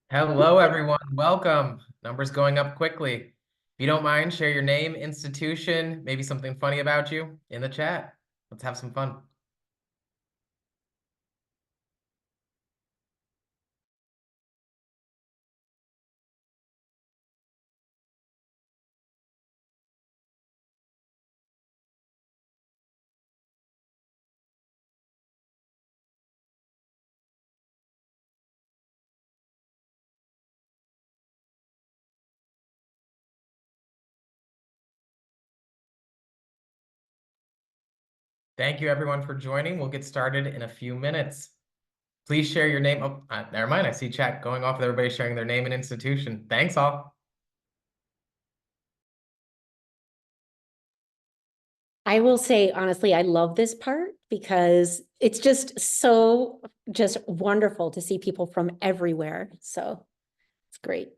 Hello, everyone. Welcome. Numbers going up quickly. If you don't mind, share your name, institution, maybe something funny about you in the chat. Let's have some fun. Thank you, everyone, for joining. We'll get started in a few minutes. Please share your name. Oh, never mind. I see chat going off with everybody sharing their name and institution. Thanks, all. I will say, honestly, I love this part because it's just wonderful to see people from everywhere. So it's great.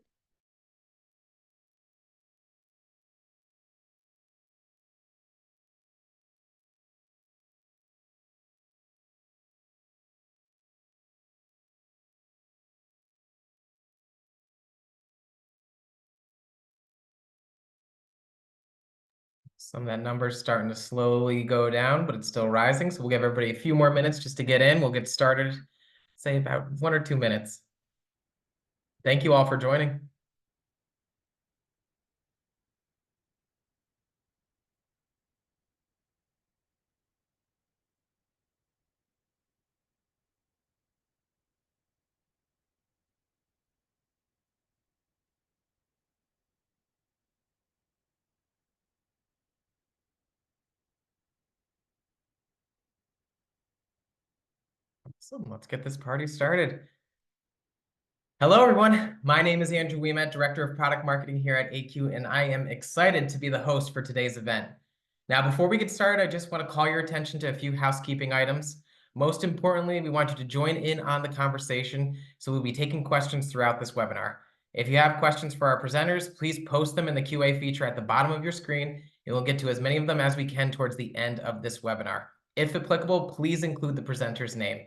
Some of that number's starting to slowly go down, but it's still rising. So we'll give everybody a few more minutes just to get in. We'll get started, say about 1 or 2 minutes. Thank you all for joining. So let's get this party started. Hello, everyone. My name is Andrew Ouimet, Director of Product Marketing here at ACUE, and I am excited to be the host for today's event. Now, before we get started, I just want to call your attention to a few housekeeping items. Most importantly, we want you to join in on the conversation, so we'll be taking questions throughout this webinar. If you have questions for our presenters, please post them in the QA feature at the bottom of your screen, and we'll get to as many of them as we can towards the end of this webinar. If applicable, please include the presenter's name.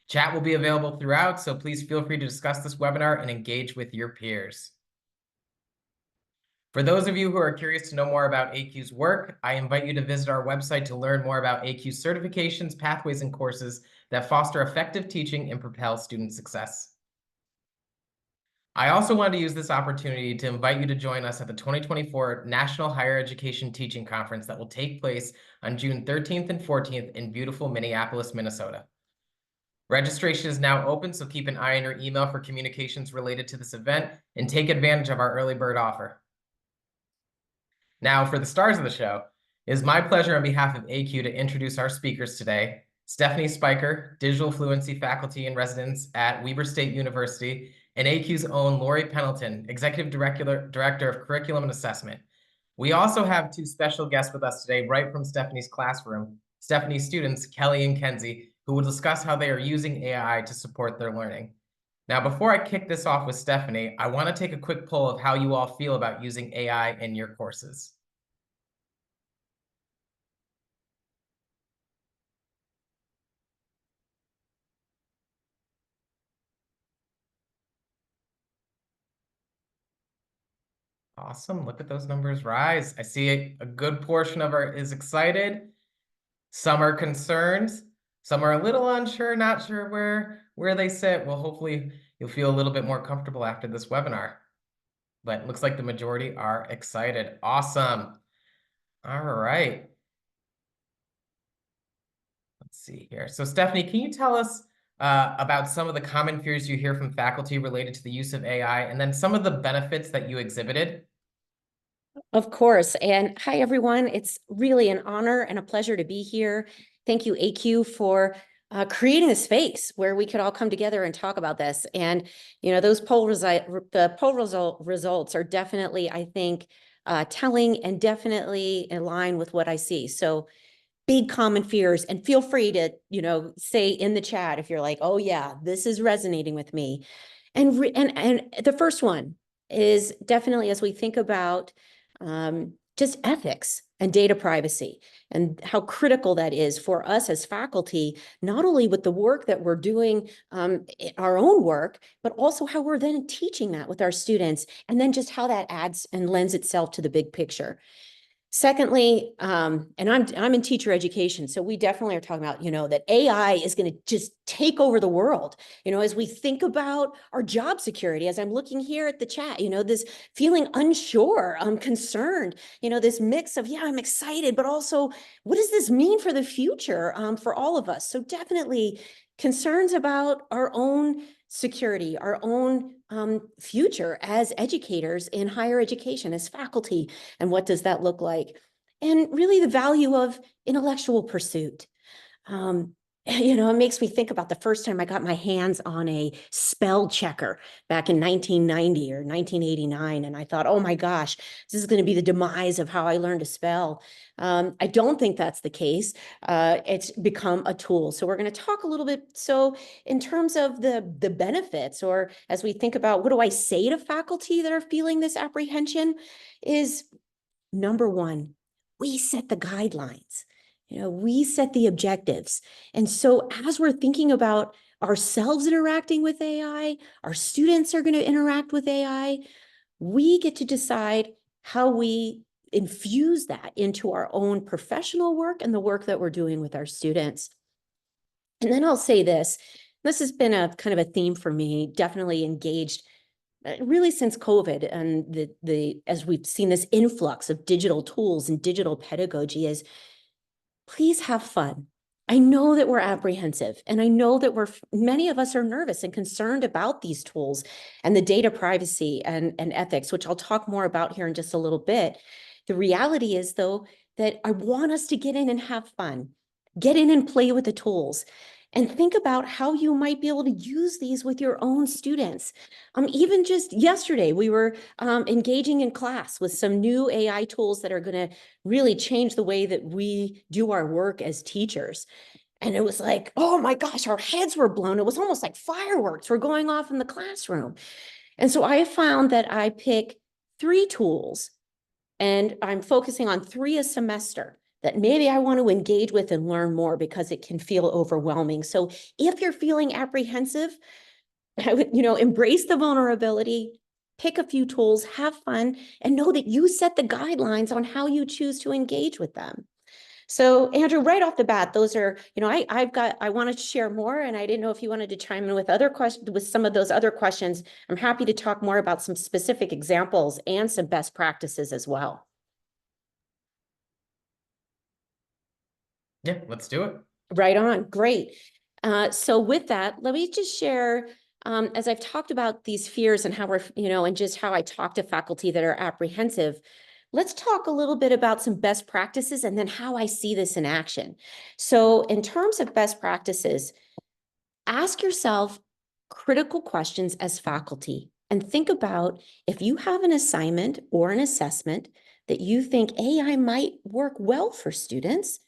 Chat will be available throughout, so please feel free to discuss this webinar and engage with your peers. For those of you who are curious to know more about ACUE's work, I invite you to visit our website to learn more about ACUE's certifications, pathways, and courses that foster effective teaching and propel student success. I also want to use this opportunity to invite you to join us at the 2024 National Higher Education Teaching Conference that will take place on June 13th and 14th in beautiful Minneapolis, Minnesota. Registration is now open, so keep an eye on your email for communications related to this event and take advantage of our early bird offer. Now, for the stars of the show, it is my pleasure on behalf of ACUE to introduce our speakers today. Stephanie Spiker, Digital Fluency Faculty in Residence at Weber State University, and ACUE's own Lori Pendleton, Executive Director of Curriculum and Assessment. We also have two special guests with us today, right from Stephanie's classroom, Stephanie's students, Kelly and Kenzie, who will discuss how they are using AI to support their learning. Now, before I kick this off with Stephanie, I want to take a quick poll of how you all feel about using AI in your courses. Awesome. Look at those numbers rise. I see a good portion of our is excited. Some are concerned. Some are a little unsure, not sure where they sit. Well, hopefully you'll feel a little bit more comfortable after this webinar. But it looks like the majority are excited. Awesome. All right. Let's see here. So Stephanie, can you tell us about some of the common fears you hear from faculty related to the use of AI, and then some of the benefits that you exhibited? Of course. And hi, everyone. It's really an honor and a pleasure to be here. Thank you, ACUE, for creating a space where we could all come together and talk about this. And, you know, those the poll results are definitely, I think, telling and definitely in line with what I see. So big common fears, and feel free to, you know, say in the chat if you're like, oh yeah, this is resonating with me. And the first one is definitely, as we think about just ethics, and data privacy, and how critical that is for us as faculty, not only with the work that we're doing, our own work, but also how we're then teaching that with our students, and then just how that adds and lends itself to the big picture. Secondly, and I'm in teacher education, so we definitely are talking about, that AI is going to just take over the world. As we think about our job security, as I'm looking here at the chat, this feeling unsure, concerned, this mix of, yeah, I'm excited, but also what does this mean for the future, for all of us? So definitely concerns about our own security, our own future as educators in higher education, as faculty, and what does that look like? And really the value of intellectual pursuit. It makes me think about the first time I got my hands on a spell checker back in 1990 or 1989. And I thought, oh my gosh, this is going to be the demise of how I learned to spell. I don't think that's the case. It's become a tool. So we're going to talk a little bit. So in terms of the benefits, or as we think about what do I say to faculty that are feeling this apprehension, is number one, we set the guidelines. We set the objectives. And so as we're thinking about ourselves interacting with AI, our students are going to interact with AI, we get to decide how we infuse that into our own professional work and the work that we're doing with our students. And then I'll say this has been a kind of a theme for me, definitely engaged really since COVID, and as we've seen this influx of digital tools and digital pedagogy, is please have fun. I know that we're apprehensive, and I know that many of us are nervous and concerned about these tools and the data privacy and ethics, which I'll talk more about here in just a little bit. The reality is, though, that I want us to get in and have fun, get in and play with the tools, and think about how you might be able to use these with your own students. Even just yesterday, we were engaging in class with some new AI tools that are going to really change the way that we do our work as teachers. And it was like, oh my gosh, our heads were blown. It was almost like fireworks were going off in the classroom. And so I found that I pick 3 tools, and I'm focusing on 3 a semester that maybe I want to engage with and learn more, because it can feel overwhelming. So if you're feeling apprehensive, embrace the vulnerability, pick a few tools, have fun, and know that you set the guidelines on how you choose to engage with them. So Andrew, right off the bat, those are, I wanted to share more, and I didn't know if you wanted to chime in with other questions, with some of those other questions. I'm happy to talk more about some specific examples and some best practices as well. Yeah, let's do it. Right on. Great. So with that, let me just share, as I've talked about these fears and how we're, and just how I talk to faculty that are apprehensive, let's talk a little bit about some best practices and then how I see this in action. So in terms of best practices, ask yourself critical questions as faculty, and think about if you have an assignment or an assessment that you think AI might work well for students.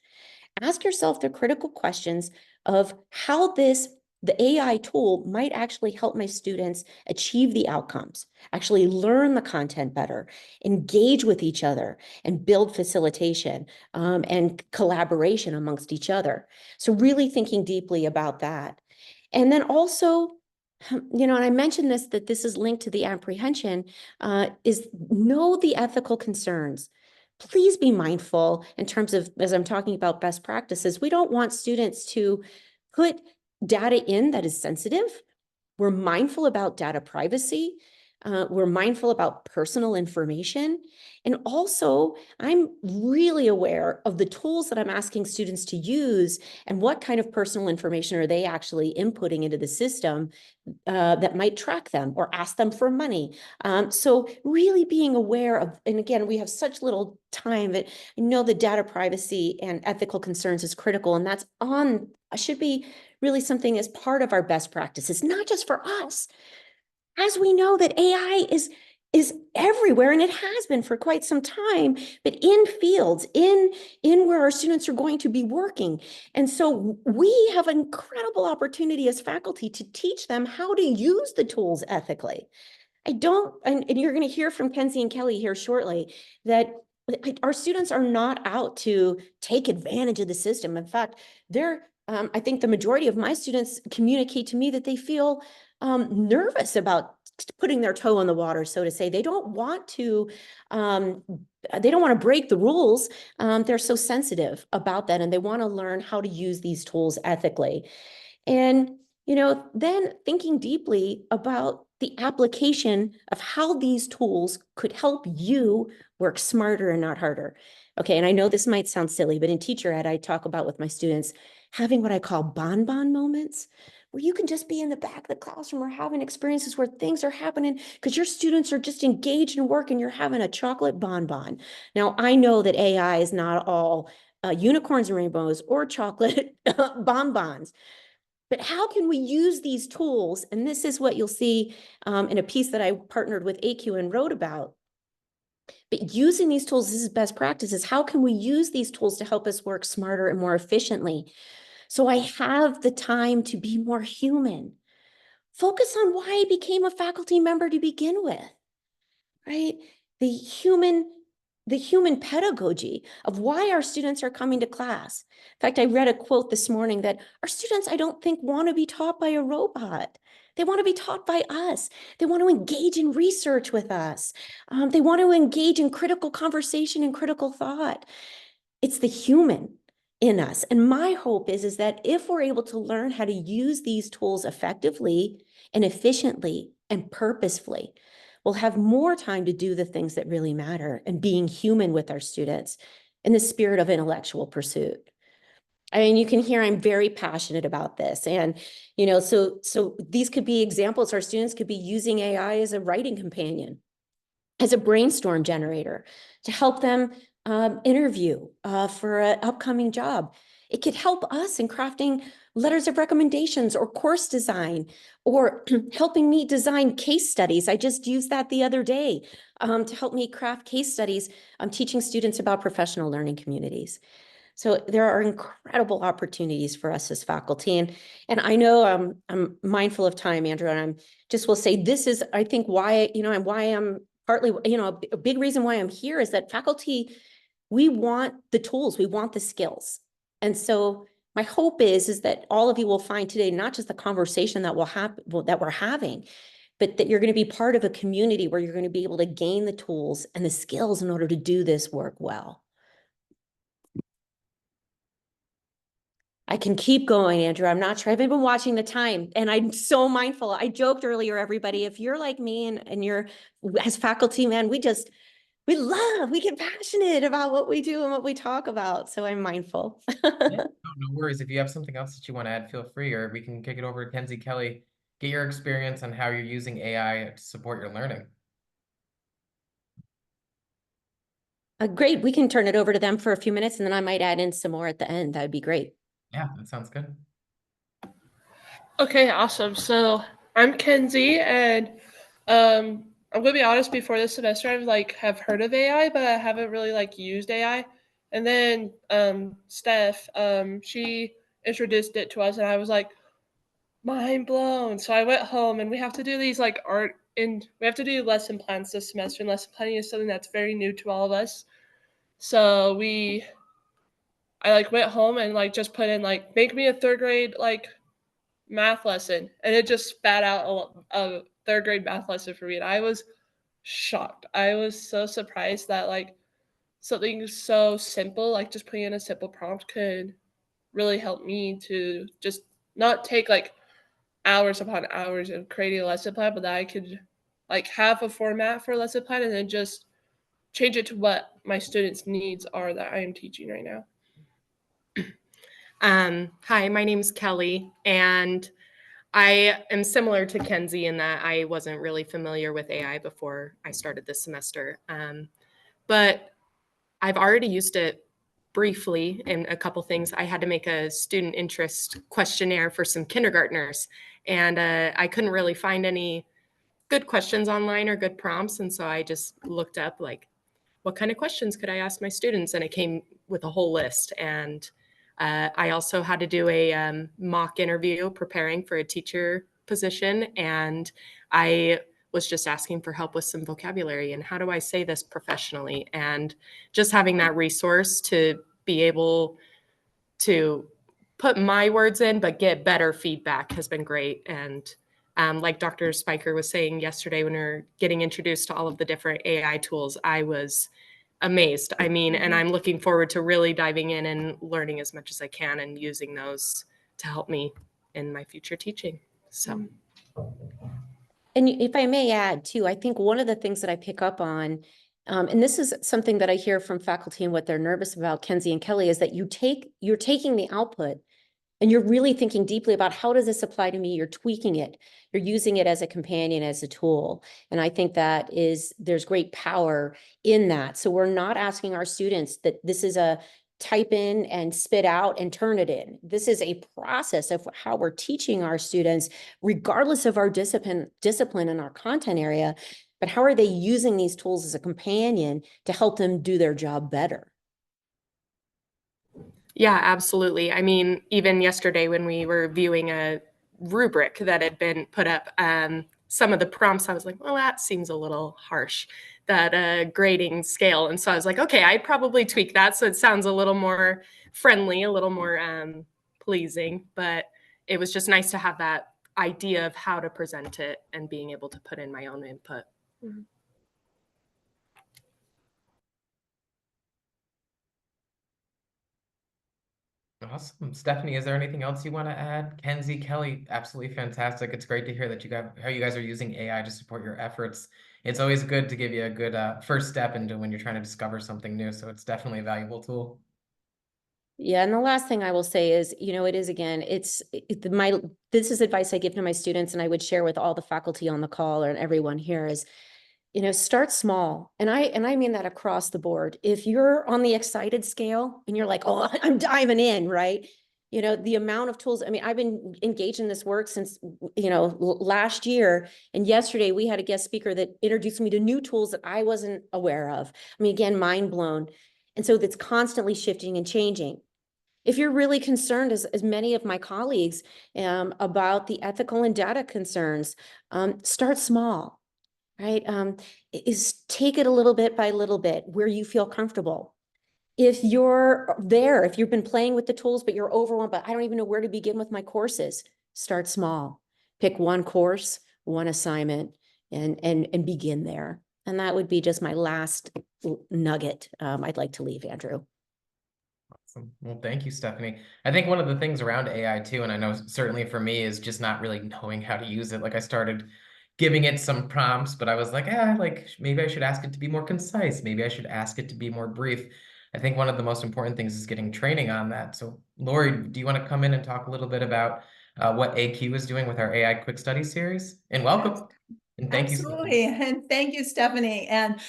Ask yourself the critical questions of how the AI tool might actually help my students achieve the outcomes, actually learn the content better, engage with each other, and build facilitation and collaboration amongst each other. So really thinking deeply about that. And then also, and I mentioned this, that this is linked to the apprehension, is know the ethical concerns. Please be mindful in terms of, as I'm talking about best practices, we don't want students to put data in that is sensitive. We're mindful about data privacy. We're mindful about personal information. And also, I'm really aware of the tools that I'm asking students to use and what kind of personal information are they actually inputting into the system that might track them or ask them for money. So really being aware of, and again, we have such little time, that I know the data privacy and ethical concerns is critical, and that's should be really something as part of our best practices, not just for us. As we know that AI is everywhere, and it has been for quite some time, but in fields, in where our students are going to be working. And so we have an incredible opportunity as faculty to teach them how to use the tools ethically. And you're going to hear from Kenzie and Kelly here shortly, that our students are not out to take advantage of the system. In fact, I think the majority of my students communicate to me that they feel nervous about putting their toe in the water, so to say. They don't want to break the rules. They're so sensitive about that, and they want to learn how to use these tools ethically. And, then thinking deeply about the application of how these tools could help you work smarter and not harder. Okay, and I know this might sound silly, but in teacher ed, I talk about with my students having what I call bonbon moments, where you can just be in the back of the classroom or having experiences where things are happening because your students are just engaged in work and you're having a chocolate bonbon. Now, I know that AI is not all unicorns and rainbows or chocolate bonbons. But how can we use these tools? And this is what you'll see in a piece that I partnered with ACUE and wrote about. But using these tools, this is best practices. How can we use these tools to help us work smarter and more efficiently? So I have the time to be more human. Focus on why I became a faculty member to begin with, right? The human the human pedagogy of why our students are coming to class. In fact, I read a quote this morning that our students, I don't think, want to be taught by a robot. They want to be taught by us. They want to engage in research with us. They want to engage in critical conversation and critical thought. It's the human in us. And my hope is that if we're able to learn how to use these tools effectively and efficiently and purposefully, we'll have more time to do the things that really matter and being human with our students in the spirit of intellectual pursuit. I mean, you can hear I'm very passionate about this. And, so these could be examples. Our students could be using AI as a writing companion, as a brainstorm generator to help them interview for an upcoming job. It could help us in crafting letters of recommendations or course design, or helping me design case studies. I just used that the other day to help me craft case studies. I'm teaching students about professional learning communities. So there are incredible opportunities for us as faculty. And I know I'm mindful of time, Andrew, and I'm just will say this is, I think, why, and why I'm partly, a big reason why I'm here is that faculty, we want the tools, we want the skills. And so my hope is that all of you will find today, not just the conversation that will happen, that we're having, but that you're going to be part of a community where you're going to be able to gain the tools and the skills in order to do this work well. I can keep going, Andrew. I'm not sure. I've been watching the time and I'm so mindful. I joked earlier, everybody, if you're like me and you're as faculty, man, we get passionate about what we do and what we talk about. So I'm mindful. Yeah, no worries. If you have something else that you want to add, feel free, or we can kick it over to Kenzie Kelly, get your experience on how you're using AI to support your learning. Great. We can turn it over to them for a few minutes and then I might add in some more at the end. That would be great. Yeah, that sounds good. Okay, awesome. So I'm Kenzie, and I'm gonna be honest. Before this semester, I've have heard of AI, but I haven't really used AI. And then Steph, she introduced it to us, and I was like mind blown. So I went home, and we have to do these art, and we have to do lesson plans this semester. And lesson planning is something that's very new to all of us. So I went home and just put in make me a third grade math lesson, and it just spat out a third grade math lesson for me, and I was shocked. I was so surprised that something so simple, just putting in a simple prompt, could really help me to just not take hours upon hours of creating a lesson plan, but that I could have a format for a lesson plan and then just change it to what my students' needs are that I am teaching right now. Hi, my name's Kelly, and I am similar to Kenzie in that I wasn't really familiar with AI before I started this semester. But I've already used it briefly in a couple things. I had to make a student interest questionnaire for some kindergartners, and I couldn't really find any good questions online or good prompts. And so I just looked up what kind of questions could I ask my students? And it came with a whole list. And I also had to do a mock interview preparing for a teacher position. And I was just asking for help with some vocabulary and how do I say this professionally? And just having that resource to be able to put my words in, but get better feedback has been great. And like Dr. Spiker was saying yesterday when we were getting introduced to all of the different AI tools, I was amazed. I mean, and I'm looking forward to really diving in and learning as much as I can and using those to help me in my future teaching. So. And if I may add too, I think one of the things that I pick up on, and this is something that I hear from faculty and what they're nervous about, Kenzie and Kelly, is that you're taking the output and you're really thinking deeply about how does this apply to me? You're tweaking it. You're using it as a companion, as a tool. And I think there's great power in that. So we're not asking our students that this is a type in and spit out and turn it in. This is a process of how we're teaching our students, regardless of our discipline in our content area, but how are they using these tools as a companion to help them do their job better? Yeah, absolutely. I mean, even yesterday when we were viewing a rubric that had been put up, some of the prompts, I was like, well, that seems a little harsh, that grading scale. And so I was like, okay, I'd probably tweak that so it sounds a little more friendly, a little more pleasing. But it was just nice to have that idea of how to present it and being able to put in my own input. Mhm. Awesome. Stephanie, is there anything else you want to add? Kenzie, Kelly, absolutely fantastic. It's great to hear that how you guys are using AI to support your efforts. It's always good to give you a good first step into when you're trying to discover something new. So it's definitely a valuable tool. Yeah, and the last thing I will say is, it is again, this is advice I give to my students, and I would share with all the faculty on the call and everyone here is, start small. And I mean that across the board. If you're on the excited scale and you're like, oh, I'm diving in, right? The amount of tools, I mean, I've been engaged in this work since, last year. And yesterday we had a guest speaker that introduced me to new tools that I wasn't aware of. I mean, again, mind blown. And so that's constantly shifting and changing. If you're really concerned, as many of my colleagues, about the ethical and data concerns, start small, right? Is take it a little bit by little bit where you feel comfortable. If you've been playing with the tools, but you're overwhelmed, but I don't even know where to begin with my courses, start small. Pick one course, one assignment, and begin there. And that would be just my last nugget I'd like to leave, Andrew. Awesome. Well, thank you, Stephanie. I think one of the things around AI too, and I know certainly for me, is just not really knowing how to use it. Like I started giving it some prompts, but I was like, maybe I should ask it to be more concise. Maybe I should ask it to be more brief. I think one of the most important things is getting training on that. So, Lori, do you want to come in and talk a little bit about what ACUE is doing with our AI Quick Study series? And welcome. And thank you. Absolutely. And thank you, Stephanie. And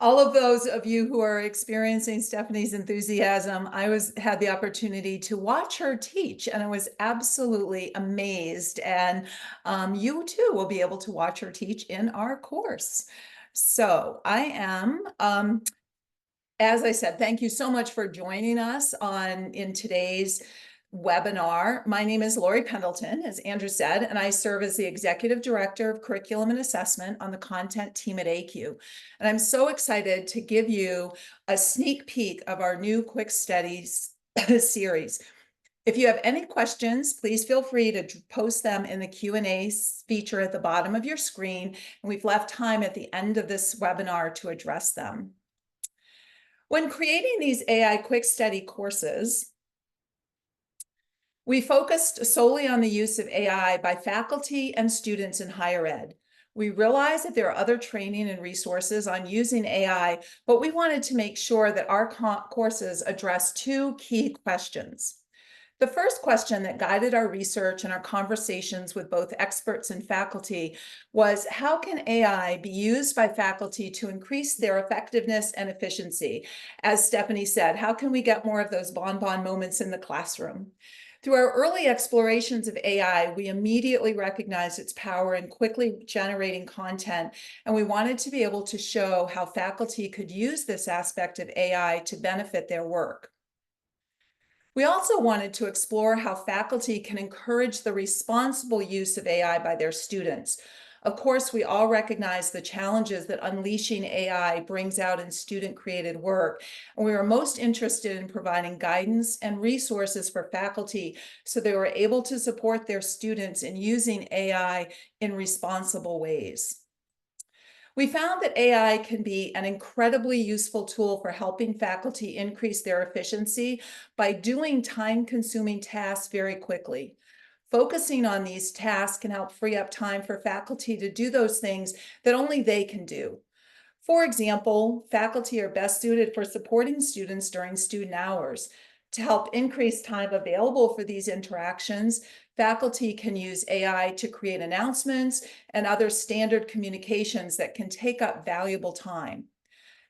all of those of you who are experiencing Stephanie's enthusiasm, I had the opportunity to watch her teach, and I was absolutely amazed. And you too will be able to watch her teach in our course. So I am, as I said, thank you so much for joining us in today's webinar. My name is Lori Pendleton, as Andrew said, and I serve as the Executive Director of Curriculum and Assessment on the content team at ACUE. And I'm so excited to give you a sneak peek of our new Quick Studies series. If you have any questions, please feel free to post them in the Q&A feature at the bottom of your screen. And we've left time at the end of this webinar to address them. When creating these AI Quick Study courses, we focused solely on the use of AI by faculty and students in higher ed. We realize that there are other training and resources on using AI, but we wanted to make sure that our courses address two key questions. The first question that guided our research and our conversations with both experts and faculty was, how can AI be used by faculty to increase their effectiveness and efficiency? As Stephanie said, how can we get more of those bonbon moments in the classroom? Through our early explorations of AI, we immediately recognized its power in quickly generating content, and we wanted to be able to show how faculty could use this aspect of AI to benefit their work. We also wanted to explore how faculty can encourage the responsible use of AI by their students. Of course, we all recognize the challenges that unleashing AI brings out in student-created work, and we are most interested in providing guidance and resources for faculty so they are able to support their students in using AI in responsible ways. We found that AI can be an incredibly useful tool for helping faculty increase their efficiency by doing time-consuming tasks very quickly. Focusing on these tasks can help free up time for faculty to do those things that only they can do. For example, faculty are best suited for supporting students during student hours. To help increase time available for these interactions, faculty can use AI to create announcements and other standard communications that can take up valuable time.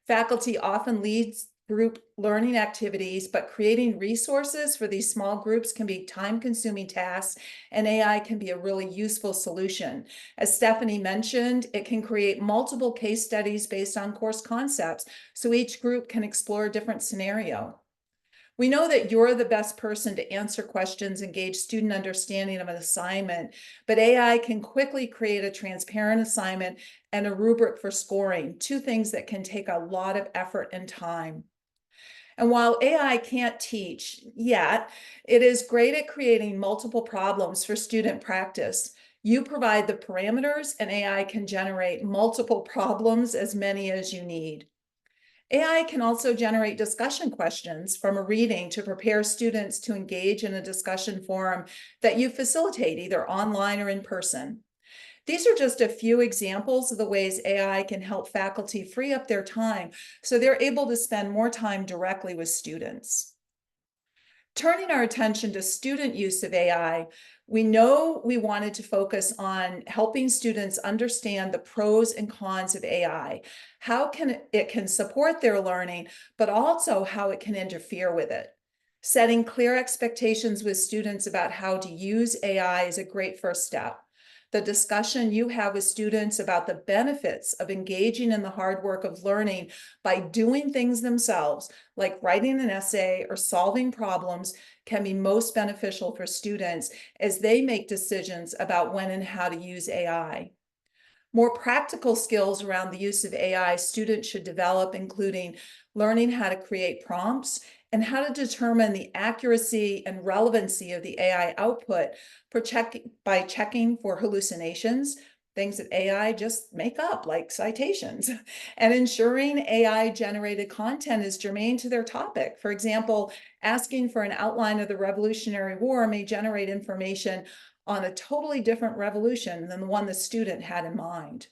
Faculty often leads group learning activities, but creating resources for these small groups can be time-consuming tasks, and AI can be a really useful solution. As Stephanie mentioned, it can create multiple case studies based on course concepts, so each group can explore a different scenario. We know that you're the best person to answer questions and gauge student understanding of an assignment, but AI can quickly create a transparent assignment and a rubric for scoring, two things that can take a lot of effort and time. And while AI can't teach yet, it is great at creating multiple problems for student practice. You provide the parameters, and AI can generate multiple problems, as many as you need. AI can also generate discussion questions from a reading to prepare students to engage in a discussion forum that you facilitate either online or in person. These are just a few examples of the ways AI can help faculty free up their time so they're able to spend more time directly with students. Turning our attention to student use of AI, we know we wanted to focus on helping students understand the pros and cons of AI, how it can support their learning, but also how it can interfere with it. Setting clear expectations with students about how to use AI is a great first step. The discussion you have with students about the benefits of engaging in the hard work of learning by doing things themselves, like writing an essay or solving problems, can be most beneficial for students as they make decisions about when and how to use AI. More practical skills around the use of AI students should develop, including learning how to create prompts and how to determine the accuracy and relevancy of the AI output by checking for hallucinations, things that AI just make up, like citations, and ensuring AI-generated content is germane to their topic. For example, asking for an outline of the Revolutionary War may generate information on a totally different revolution than the one the student had in mind.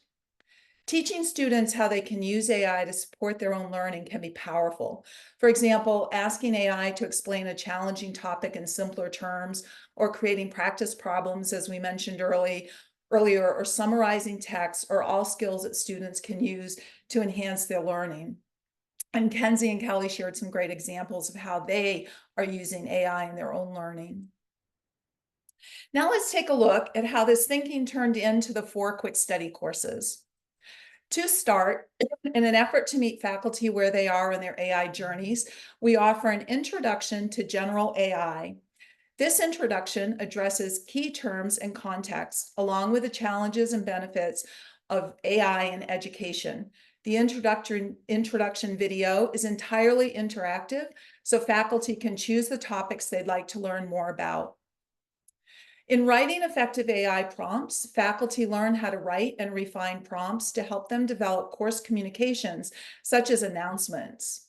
Teaching students how they can use AI to support their own learning can be powerful. For example, asking AI to explain a challenging topic in simpler terms, or creating practice problems, as we mentioned earlier, or summarizing text are all skills that students can use to enhance their learning. And Kenzie and Kelly shared some great examples of how they are using AI in their own learning. Now let's take a look at how this thinking turned into the 4 quick study courses. To start, in an effort to meet faculty where they are in their AI journeys, we offer an introduction to general AI. This introduction addresses key terms and context, along with the challenges and benefits of AI in education. The introduction video is entirely interactive, so faculty can choose the topics they'd like to learn more about. In writing effective AI prompts, faculty learn how to write and refine prompts to help them develop course communications, such as announcements.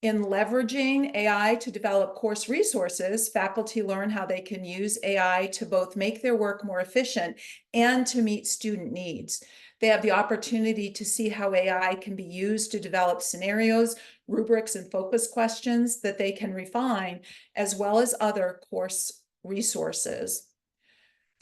In leveraging AI to develop course resources, faculty learn how they can use AI to both make their work more efficient and to meet student needs. They have the opportunity to see how AI can be used to develop scenarios, rubrics, and focus questions that they can refine, as well as other course resources.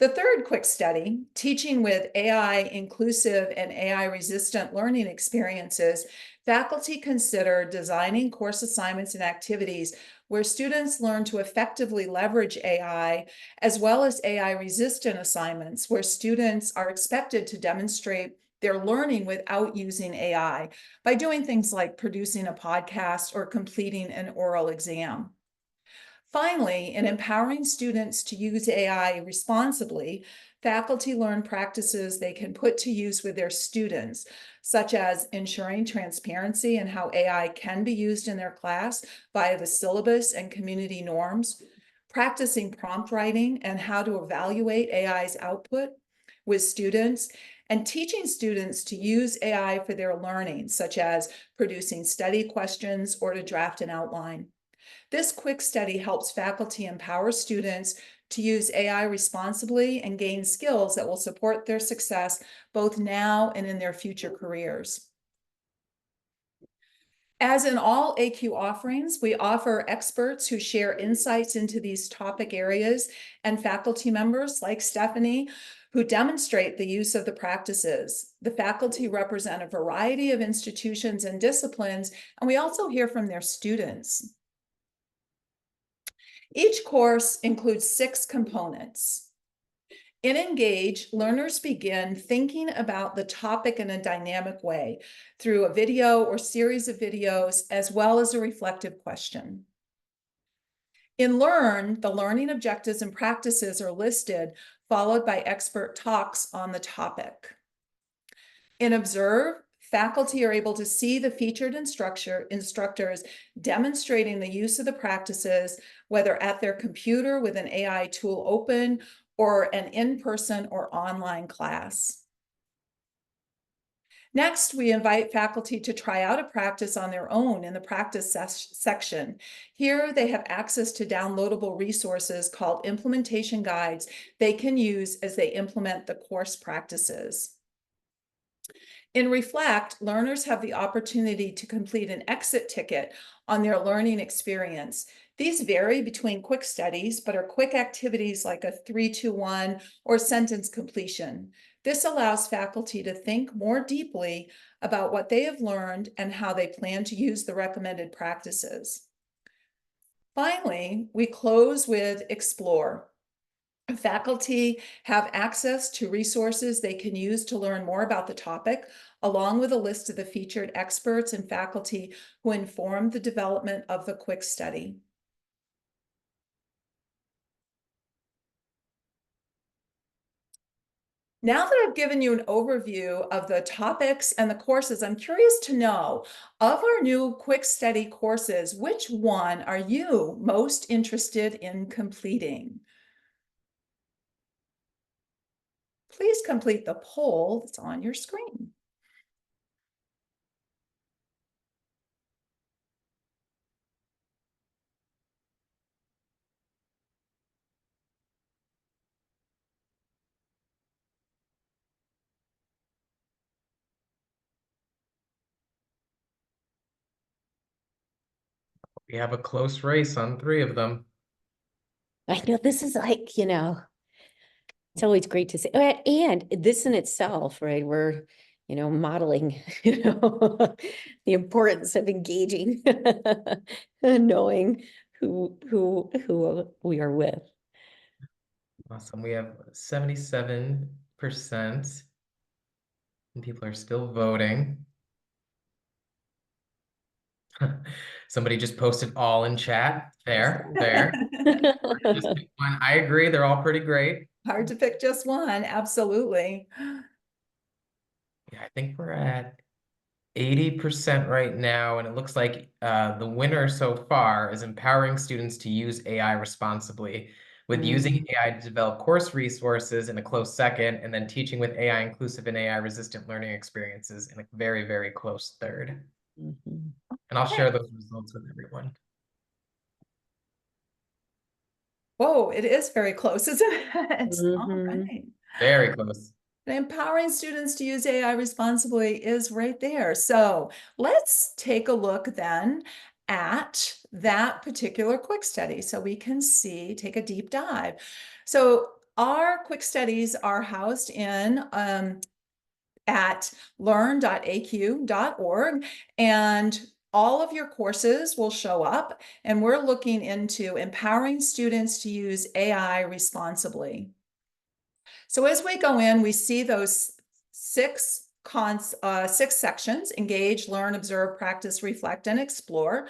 The third quick study, teaching with AI inclusive and AI resistant learning experiences, faculty consider designing course assignments and activities where students learn to effectively leverage AI, as well as AI resistant assignments where students are expected to demonstrate their learning without using AI by doing things like producing a podcast or completing an oral exam. Finally, in empowering students to use AI responsibly, faculty learn practices they can put to use with their students, such as ensuring transparency in how AI can be used in their class via the syllabus and community norms, practicing prompt writing and how to evaluate AI's output with students, and teaching students to use AI for their learning, such as producing study questions or to draft an outline. This quick study helps faculty empower students to use AI responsibly and gain skills that will support their success both now and in their future careers. As in all ACUE offerings, we offer experts who share insights into these topic areas and faculty members like Stephanie who demonstrate the use of the practices. The faculty represent a variety of institutions and disciplines, and we also hear from their students. Each course includes 6 components. In Engage, learners begin thinking about the topic in a dynamic way through a video or series of videos, as well as a reflective question. In Learn, the learning objectives and practices are listed, followed by expert talks on the topic. In Observe, faculty are able to see the featured instructors demonstrating the use of the practices, whether at their computer with an AI tool open or an in-person or online class. Next, we invite faculty to try out a practice on their own in the practice section. Here, they have access to downloadable resources called implementation guides they can use as they implement the course practices. In Reflect, learners have the opportunity to complete an exit ticket on their learning experience. These vary between quick studies, but are quick activities like a 3-2-1 or sentence completion. This allows faculty to think more deeply about what they have learned and how they plan to use the recommended practices. Finally, we close with Explore. Faculty have access to resources they can use to learn more about the topic, along with a list of the featured experts and faculty who informed the development of the quick study. Now that I've given you an overview of the topics and the courses, I'm curious to know, of our new quick study courses, which one are you most interested in completing? Please complete the poll that's on your screen. We have a close race on 3 of them. I know this is like, it's always great to see. And this in itself, right? We're, modeling, the importance of engaging and knowing who we are with. Awesome. We have 77%. And people are still voting. Somebody just posted all in chat. There. Just pick one. I agree. They're all pretty great. Hard to pick just one. Absolutely. Yeah, I think we're at 80% right now, and it looks like the winner so far is empowering students to use AI responsibly, with using AI to develop course resources in a close second, and then teaching with AI inclusive and AI resistant learning experiences in a very, very close third. And I'll share those results with everyone. Whoa, it is very close, isn't it? All right. Very close. And empowering students to use AI responsibly is right there. So let's take a look then at that particular quick study so we can see, take a deep dive. So our quick studies are housed in at learn.acue.org, and all of your courses will show up, and we're looking into empowering students to use AI responsibly. So as we go in, we see those 6 six sections: engage, learn, observe, practice, reflect, and explore.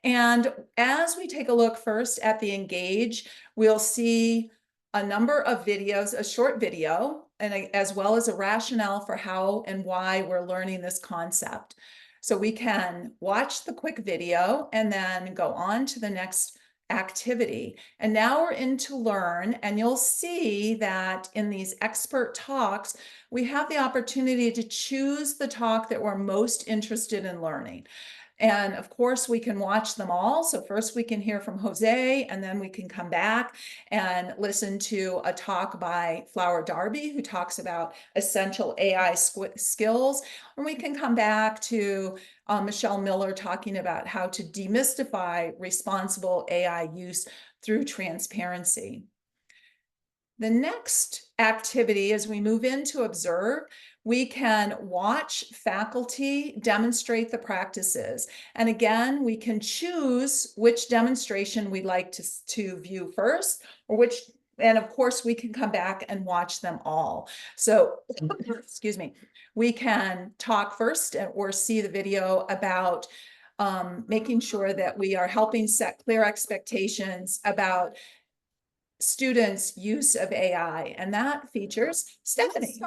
And as we take a look first at the engage, we'll see a number of videos, a short video, and as well as a rationale for how and why we're learning this concept. So we can watch the quick video and then go on to the next activity. And now we're into learn, and you'll see that in these expert talks, we have the opportunity to choose the talk that we're most interested in learning. And of course, we can watch them all. So first we can hear from Jose, and then we can come back and listen to a talk by Flower Darby, who talks about essential AI skills. And we can come back to Michelle Miller talking about how to demystify responsible AI use through transparency. The next activity, as we move into observe, we can watch faculty demonstrate the practices. And again, we can choose which demonstration we'd like to view first, or which, and of course, we can come back and watch them all. So, excuse me, we can talk first or see the video about making sure that we are helping set clear expectations about students' use of AI, and that features Stephanie.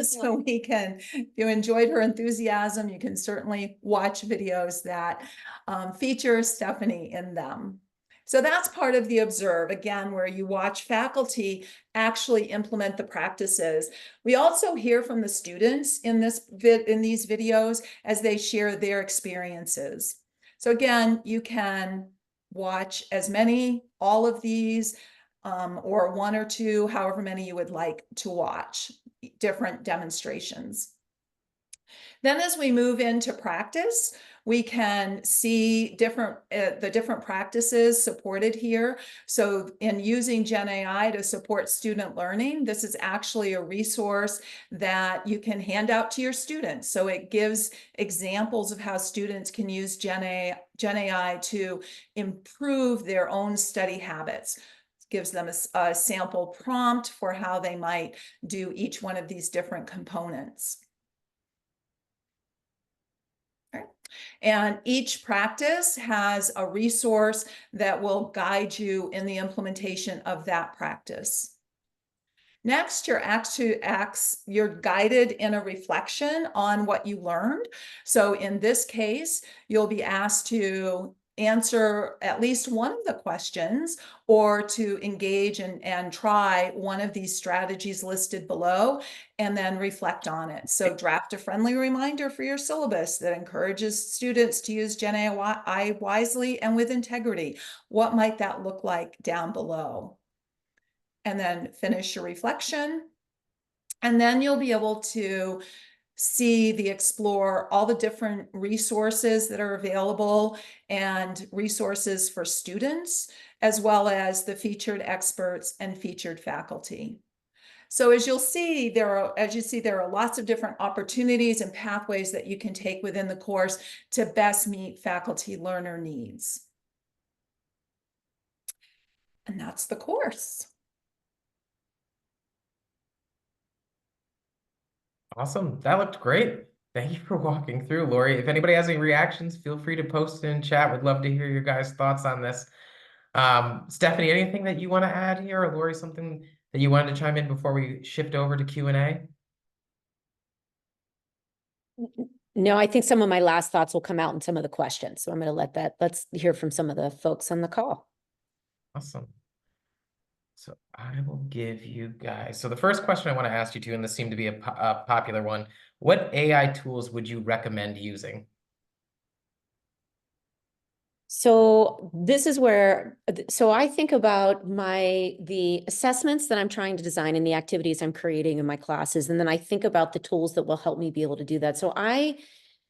So we can, if you enjoyed her enthusiasm, you can certainly watch videos that feature Stephanie in them. So that's part of the observe, again, where you watch faculty actually implement the practices. We also hear from the students in these videos as they share their experiences. So again, you can watch as many, all of these, or one or two, however many you would like to watch, different demonstrations. Then as we move into practice, we can see the different practices supported here. So in using Gen AI to support student learning, this is actually a resource that you can hand out to your students. So it gives examples of how students can use Gen AI to improve their own study habits. Gives them a sample prompt for how they might do each one of these different components. Okay. And each practice has a resource that will guide you in the implementation of that practice. Next, you're guided in a reflection on what you learned. So in this case, you'll be asked to answer at least one of the questions, or to engage and try one of these strategies listed below, and then reflect on it. So draft a friendly reminder for your syllabus that encourages students to use Gen AI wisely and with integrity. What might that look like down below? And then finish your reflection. And then you'll be able to explore all the different resources that are available and resources for students, as well as the featured experts and featured faculty. So as you see, there are lots of different opportunities and pathways that you can take within the course to best meet faculty learner needs. And that's the course. Awesome. That looked great. Thank you for walking through, Lori. If anybody has any reactions, feel free to post it in chat. We'd love to hear your guys' thoughts on this. Stephanie, anything that you want to add here, or Lori, something that you wanted to chime in before we shift over to Q&A? No, I think some of my last thoughts will come out in some of the questions. So I'm going to let's hear from some of the folks on the call. Awesome. So I will give you guys, so the first question I want to ask you to, and this seemed to be a popular one, what AI tools would you recommend using? So this is where, so I think about the assessments that I'm trying to design and the activities I'm creating in my classes. And then I think about the tools that will help me be able to do that. So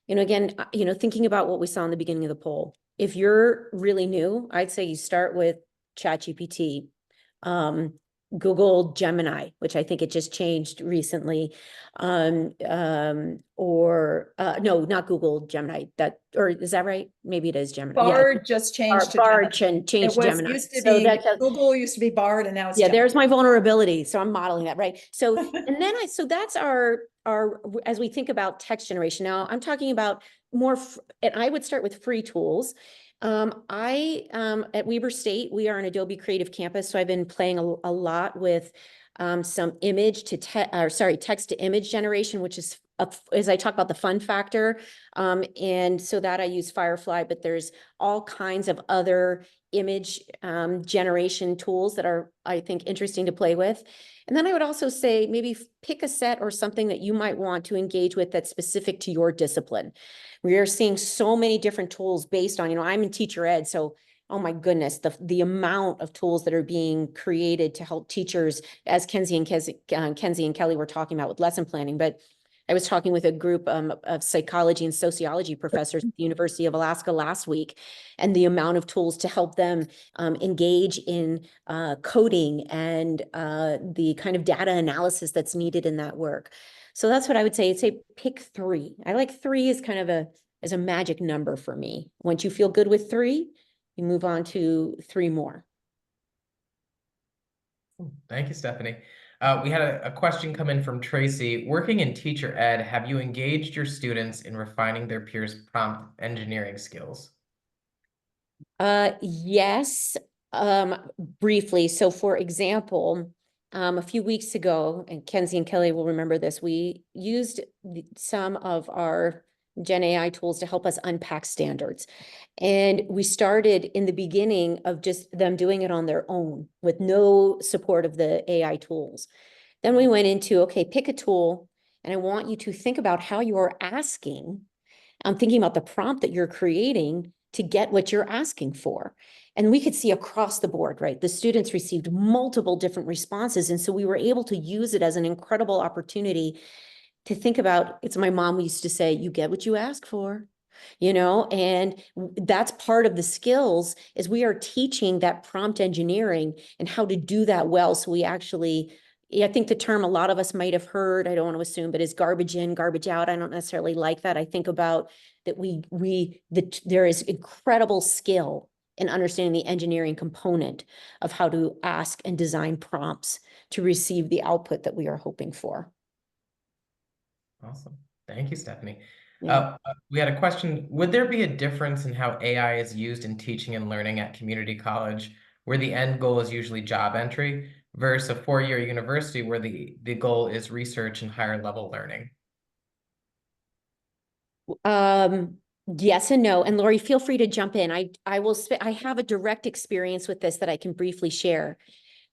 again, thinking about what we saw in the beginning of the poll, if you're really new, I'd say you start with ChatGPT. Google Gemini, which I think it just changed recently. Or no, not Google Gemini. Or is that right? Maybe it is Gemini. Yeah, Bard just changed to Bard Gemini. changed It was Gemini. used to So be that's Google used to be Bard, and now it's yeah, Gemini. there's my vulnerability. So I'm modeling that, right? So, and then so that's our, as we think about text generation. Now I'm talking about more, and I would start with free tools. At Weber State, we are an Adobe Creative Campus. So I've been playing a lot with some text to image generation, which is, as I talk about the fun factor. And so that I use Firefly, but there's all kinds of other image generation tools that are, I think, interesting to play with. And then I would also say maybe pick a set or something that you might want to engage with that's specific to your discipline. We are seeing so many different tools based on, I'm in teacher ed, so oh my goodness, the amount of tools that are being created to help teachers, as Kenzie and Kelly were talking about with lesson planning. But I was talking with a group of psychology and sociology professors at the University of Alaska last week, and the amount of tools to help them engage in coding and the kind of data analysis that's needed in that work. So that's what I would say. Say pick 3. I like 3 as kind of a magic number for me. Once you feel good with 3, you move on to 3 more. Thank you, Stephanie. We had a question come in from Tracy. Working in teacher ed, have you engaged your students in refining their peers' prompt engineering skills? Yes, briefly. So for example, a few weeks ago, and Kenzie and Kelly will remember this, we used some of our Gen AI tools to help us unpack standards. And we started in the beginning of just them doing it on their own with no support of the AI tools. Then we went into, okay, pick a tool, and I want you to think about how you're asking. I'm thinking about the prompt that you're creating to get what you're asking for. And we could see across the board, right? The students received multiple different responses. And so we were able to use it as an incredible opportunity to think about, it's my mom used to say, you get what you ask for, and that's part of the skills is we are teaching that prompt engineering and how to do that well. So we actually, I think the term a lot of us might have heard, I don't want to assume, but is garbage in, garbage out. I don't necessarily like that. I think about that there is incredible skill in understanding the engineering component of how to ask and design prompts to receive the output that we are hoping for. Awesome. Thank you, Stephanie. Yeah. We had a question. Would there be a difference in how AI is used in teaching and learning at community college, where the end goal is usually job entry, versus a 4-year university where the goal is research and higher level learning? Yes and no. And Lori, feel free to jump in. I have a direct experience with this that I can briefly share.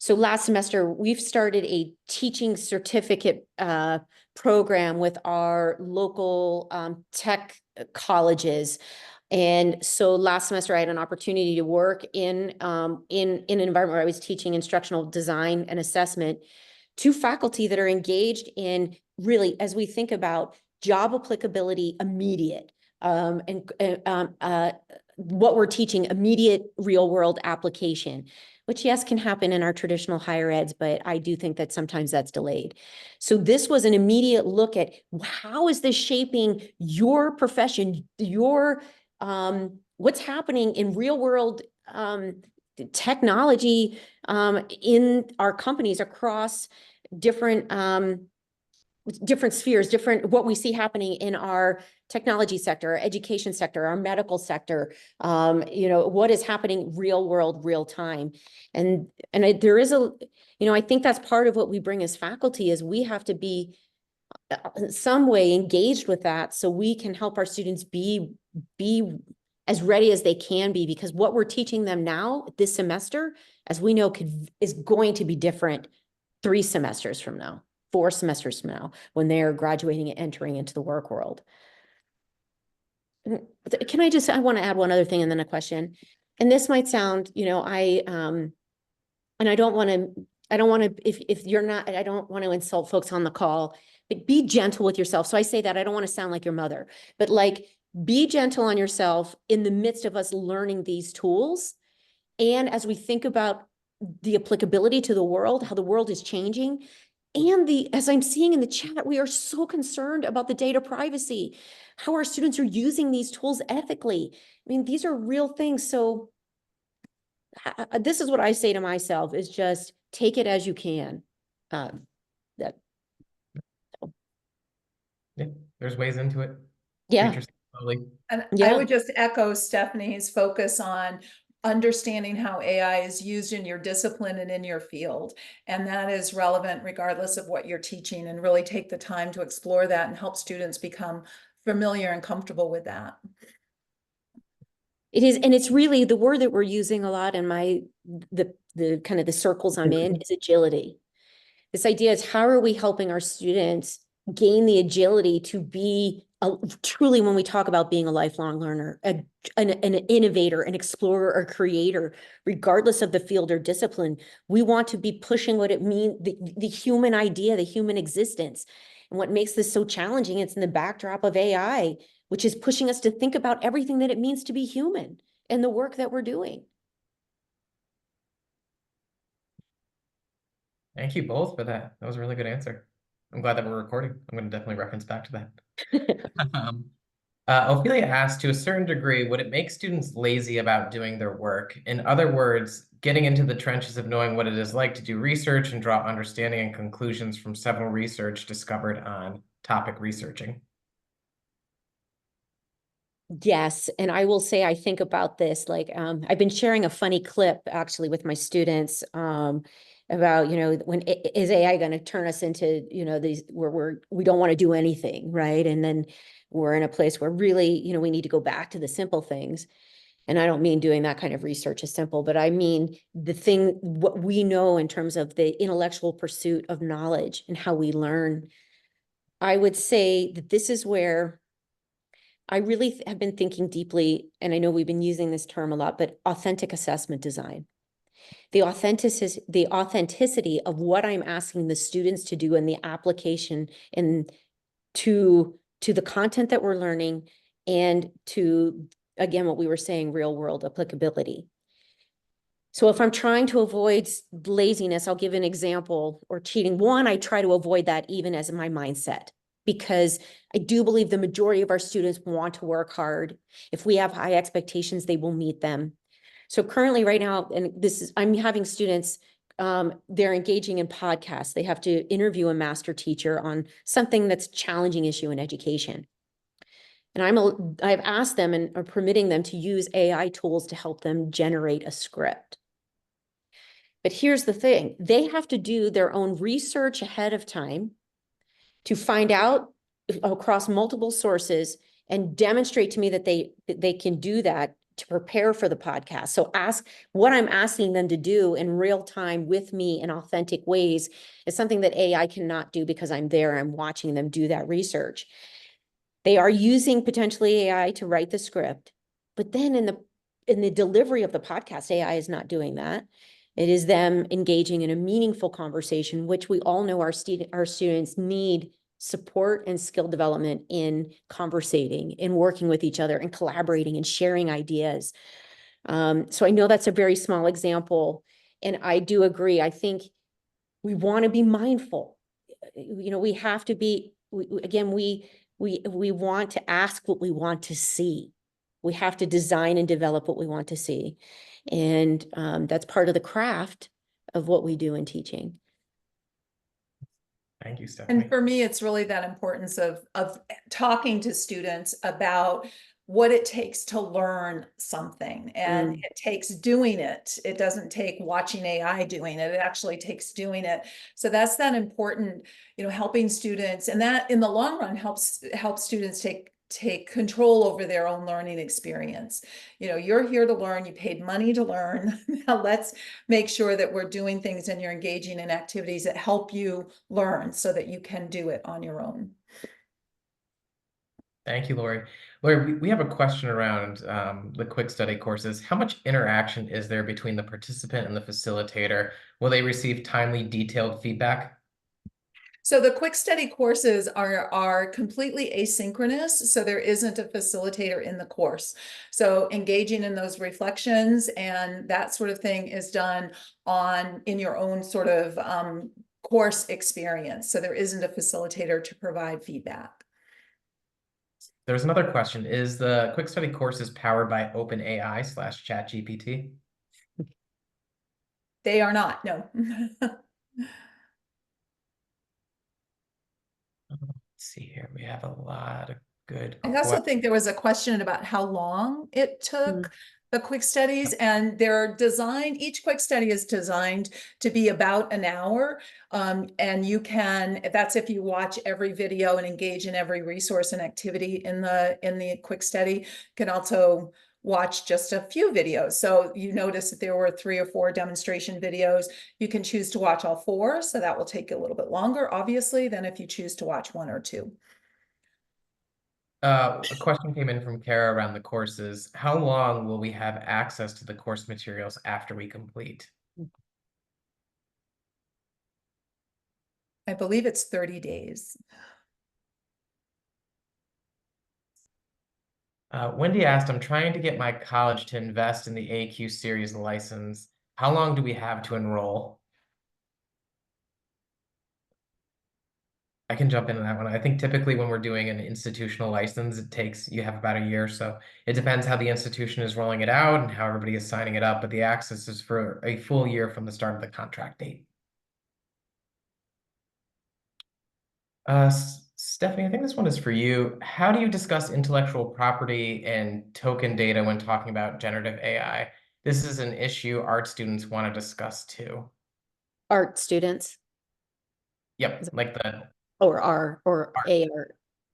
So last semester, we've started a teaching certificate program with our local tech colleges. And so last semester, I had an opportunity to work in an environment where I was teaching instructional design and assessment to faculty that are engaged in really, as we think about job applicability immediate, what we're teaching, immediate real world application, which yes, can happen in our traditional higher eds, but I do think that sometimes that's delayed. So this was an immediate look at how is this shaping your profession, what's happening in real world technology in our companies across different spheres, what we see happening in our technology sector, our education sector, our medical sector, what is happening real world, real time. And there is I think that's part of what we bring as faculty is we have to be in some way engaged with that so we can help our students be as ready as they can be, because what we're teaching them now this semester, as we know, is going to be different 3 semesters from now. 4 semesters from now, when they're graduating and entering into the work world. I want to add one other thing and then a question. And this might sound, I don't want to, if you're not, I don't want to insult folks on the call, but be gentle with yourself. So I say that I don't want to sound like your mother, but be gentle on yourself in the midst of us learning these tools. And as we think about the applicability to the world, how the world is changing. And as I'm seeing in the chat, we are so concerned about the data privacy, how our students are using these tools ethically. I mean, these are real things. So this is what I say to myself is just take it as you can. That Yeah, there's ways into it. Yeah. Treat yourself slowly. And I Yeah. would just echo Stephanie's focus on understanding how AI is used in your discipline and in your field. And that is relevant regardless of what you're teaching, and really take the time to explore that and help students become familiar and comfortable with that. It is, and it's really the word that we're using a lot in the kind of the circles I'm in is agility. This idea is how are we helping our students gain the agility to be truly, when we talk about being a lifelong learner, an innovator, an explorer or creator, regardless of the field or discipline, we want to be pushing what it means, the human idea, the human existence. And what makes this so challenging, it's in the backdrop of AI, which is pushing us to think about everything that it means to be human and the work that we're doing. Thank you both for that. That was a really good answer. I'm glad that we're recording. I'm going to definitely reference back to that. Ophelia asked, to a certain degree, would it make students lazy about doing their work? In other words, getting into the trenches of knowing what it is like to do research and draw understanding and conclusions from several research discovered on topic researching. Yes, and I will say I think about this like I've been sharing a funny clip actually with my students about when is AI going to turn us into these where we don't want to do anything, right? And then we're in a place where really we need to go back to the simple things. And I don't mean doing that kind of research is simple, but I mean what we know in terms of the intellectual pursuit of knowledge and how we learn. I would say that this is where I really have been thinking deeply, and I know we've been using this term a lot, but authentic assessment design. The authenticity of what I'm asking the students to do in the application and to the content that we're learning and to, again, what we were saying, real world applicability. So if I'm trying to avoid laziness, I'll give an example, or cheating. One, I try to avoid that even as my mindset, because I do believe the majority of our students want to work hard. If we have high expectations, they will meet them. So currently right now, and I'm having students, they're engaging in podcasts. They have to interview a master teacher on something that's a challenging issue in education. And I've asked them and are permitting them to use AI tools to help them generate a script. But here's the thing, they have to do their own research ahead of time to find out across multiple sources and demonstrate to me that they can do that to prepare for the podcast. So what I'm asking them to do in real time with me in authentic ways is something that AI cannot do because I'm there, I'm watching them do that research. They are using potentially AI to write the script, but then in the delivery of the podcast, AI is not doing that. It is them engaging in a meaningful conversation, which we all know our students need support and skill development in conversating, in working with each other and collaborating and sharing ideas. So I know that's a very small example, and I do agree. I think we want to be mindful. We have to be, we want to ask what we want to see. We have to design and develop what we want to see. And that's part of the craft of what we do in teaching. Thank you, Stephanie. And for me, it's really that importance of talking to students about what it takes to learn something. And it takes doing it. It doesn't take watching AI doing it. It actually takes doing it. So that's that important, helping students, and that in the long run helps students take control over their own learning experience. You're here to learn, you paid money to learn. Now let's make sure that we're doing things and you're engaging in activities that help you learn so that you can do it on your own. Thank you, Lori. Lori, we have a question around the quick study courses. How much interaction is there between the participant and the facilitator? Will they receive timely, detailed feedback? So the quick study courses are completely asynchronous, so there isn't a facilitator in the course. So engaging in those reflections and that sort of thing is done in your own sort of course experience. So there isn't a facilitator to provide feedback. There's another question. Is the quick study courses powered by OpenAI/ChatGPT? They are not, no. Let's see here. We have a lot of good I also questions. think there was a question about how long it took the quick studies, and they're designed, each quick study is designed to be about an hour. And you can, that's if you watch every video and engage in every resource and activity in the quick study. You can also watch just a few videos. So you notice that there were 3 or 4 demonstration videos. You can choose to watch all 4, so that will take a little bit longer, obviously, than if you choose to watch 1 or 2. A question came in from Kara around the courses. How long will we have access to the course materials after we complete? I believe it's 30 days. Wendy asked, I'm trying to get my college to invest in the ACUE series license. How long do we have to enroll? I can jump into that one. I think typically when we're doing an institutional license, you have about a year. So it depends how the institution is rolling it out and how everybody is signing it up. But the access is for a full year from the start of the contract date. Stephanie, I think this one is for you. How do you discuss intellectual property and token data when talking about generative AI? This is an issue art students want to discuss too. Art students Yep, like the or AR,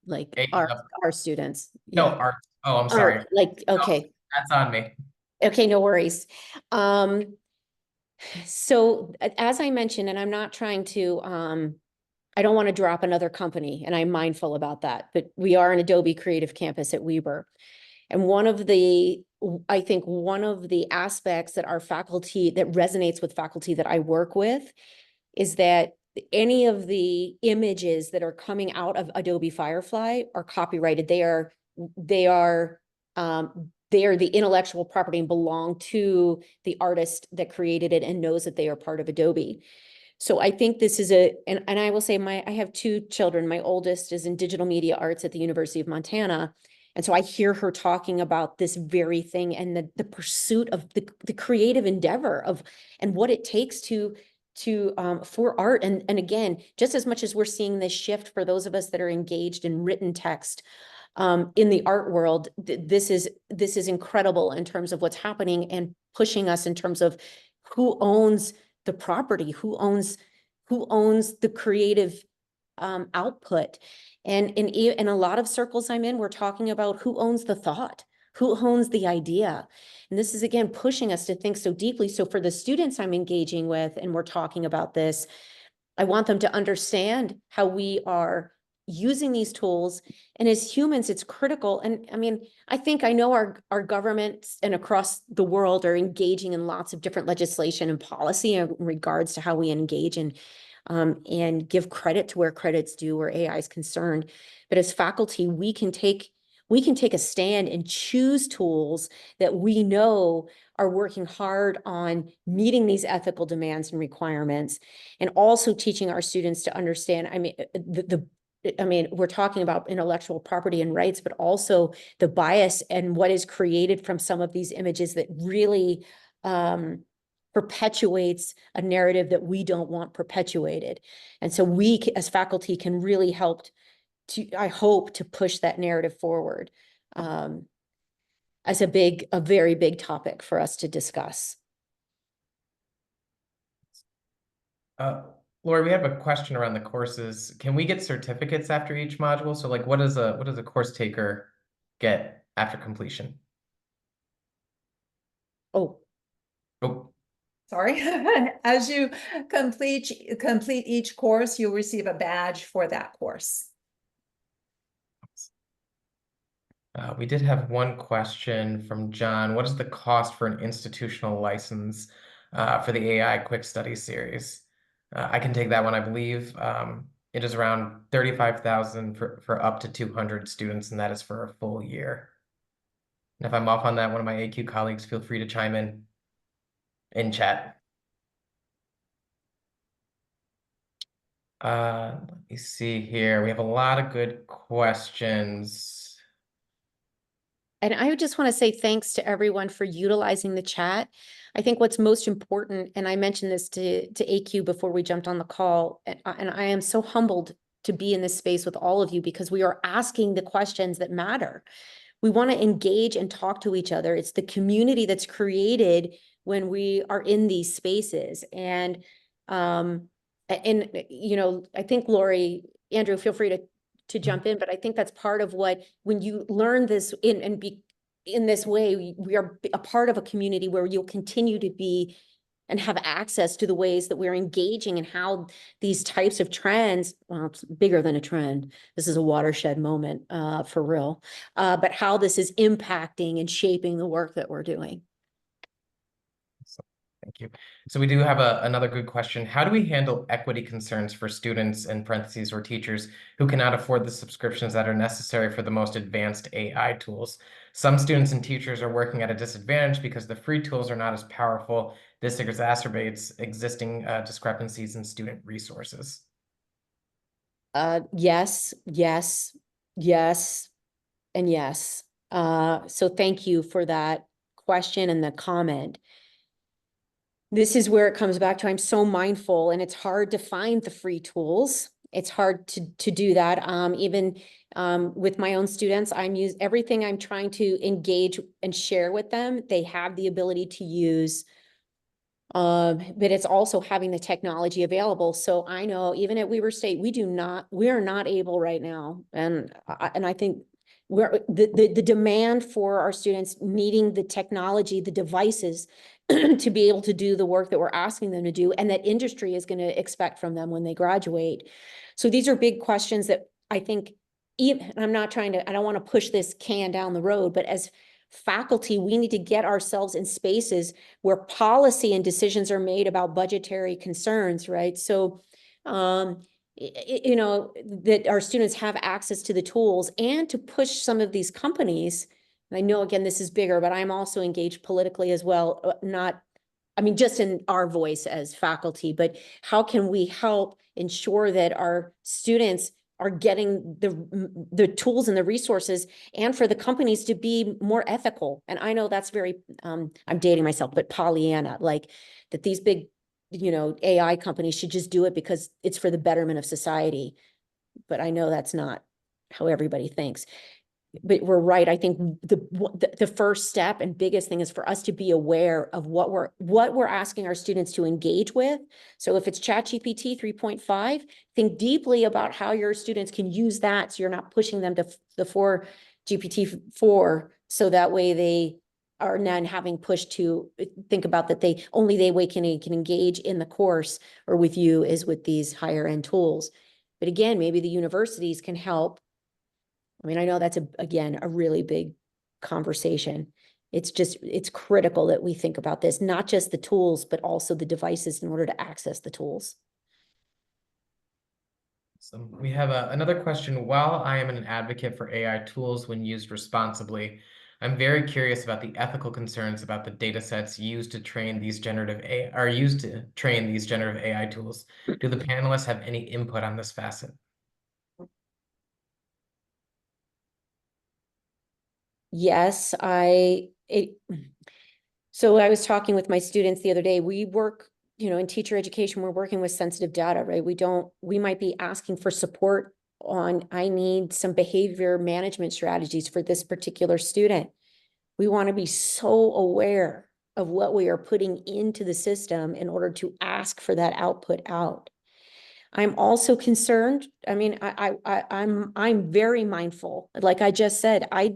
like A- our students. no Yeah. art. Oh, I'm sorry. Art, like, okay. That's on me. Okay, no worries. So as I mentioned, and I'm not trying to, I don't want to drop another company, and I'm mindful about that, but we are an Adobe Creative Campus at Weber. And I think one of the aspects that our faculty, that resonates with faculty that I work with, is that any of the images that are coming out of Adobe Firefly are copyrighted. They are the intellectual property and belong to the artist that created it and knows that they are part of Adobe. So I think this is and I will say I have 2 children. My oldest is in digital media arts at the University of Montana. And so I hear her talking about this very thing and the pursuit of the creative endeavor and what it takes for art. And again, just as much as we're seeing this shift for those of us that are engaged in written text, in the art world, this is incredible in terms of what's happening and pushing us in terms of who owns the property, who owns the creative output. And in a lot of circles I'm in, we're talking about who owns the thought, who owns the idea. And this is, again, pushing us to think so deeply. So for the students I'm engaging with, and we're talking about this, I want them to understand how we are using these tools. And as humans, it's critical. And I mean, I know our governments and across the world are engaging in lots of different legislation and policy in regards to how we engage and give credit to where credit's due, where AI is concerned. But as faculty, we can take a stand and choose tools that we know are working hard on meeting these ethical demands and requirements, and also teaching our students to understand, we're talking about intellectual property and rights, but also the bias and what is created from some of these images that really perpetuates a narrative that we don't want perpetuated. And so we as faculty can really help I hope to push that narrative forward as a very big topic for us to discuss. Laura, we have a question around the courses. Can we get certificates after each module? So like what does a course taker get after completion? Oh. Sorry. As you complete each course, you'll receive a badge for that course. We did have one question from John. What is the cost for an institutional license for the AI Quick Study series? I can take that one, I believe. It is around 35,000 for up to 200 students, and that is for a full year. And if I'm off on that, one of my ACUE colleagues, feel free to chime in chat. Let me see here. We have a lot of good questions. And I just want to say thanks to everyone for utilizing the chat. I think what's most important, and I mentioned this to ACUE before we jumped on the call, and I am so humbled to be in this space with all of you because we are asking the questions that matter. We want to engage and talk to each other. It's the community that's created when we are in these spaces. And you know, I think Lori, Andrew, feel free to jump in, but I think that's part of what, when you learn this and be in this way, we are a part of a community where you'll continue to be and have access to the ways that we're engaging and how these types of trends, well, it's bigger than a trend. This is a watershed moment for real, but how this is impacting and shaping the work that we're doing. Thank you. So we do have another good question. How do we handle equity concerns for students, in parentheses, or teachers who cannot afford the subscriptions that are necessary for the most advanced AI tools? Some students and teachers are working at a disadvantage because the free tools are not as powerful. This exacerbates existing discrepancies in student resources. Yes, yes, yes, and yes. So thank you for that question and the comment. This is where it comes back to, I'm so mindful, and it's hard to find the free tools. It's hard to do that. Even with my own students, everything I'm trying to engage and share with them, they have the ability to use. But it's also having the technology available. So I know even at Weber State, we are not able right now. And I think the demand for our students needing the technology, the devices to be able to do the work that we're asking them to do, and that industry is going to expect from them when they graduate. So these are big questions that I think, even, I don't want to push this can down the road, but as faculty, we need to get ourselves in spaces where policy and decisions are made about budgetary concerns, right? So, you know, that our students have access to the tools and to push some of these companies. And I know, again, this is bigger, but I'm also engaged politically as well, just in our voice as faculty, but how can we help ensure that our students are getting the tools and the resources, and for the companies to be more ethical? And I know that's very, I'm dating myself, but Pollyanna, like that these big, you know, AI companies should just do it because it's for the betterment of society. But I know that's not how everybody thinks. But we're right. I think the first step and biggest thing is for us to be aware of what we're asking our students to engage with. So if it's ChatGPT 3.5, think deeply about how your students can use that, so you're not pushing them to the GPT-4, so that way they are then having pushed to think about that they can engage in the course or with you is with these higher end tools. But again, maybe the universities can help. I mean, I know that's again, a really big conversation. It's critical that we think about this, not just the tools, but also the devices in order to access the tools. So we have another question. While I am an advocate for AI tools when used responsibly, I'm very curious about the ethical concerns about the data sets used to train these generative AI tools. Do the panelists have any input on this facet? Yes, so I was talking with my students the other day. We work, you know, in teacher education, we're working with sensitive data, right? We might be asking for support on, I need some behavior management strategies for this particular student. We want to be so aware of what we are putting into the system in order to ask for that output out. I'm also concerned. I mean, I'm very mindful. Like I just said, I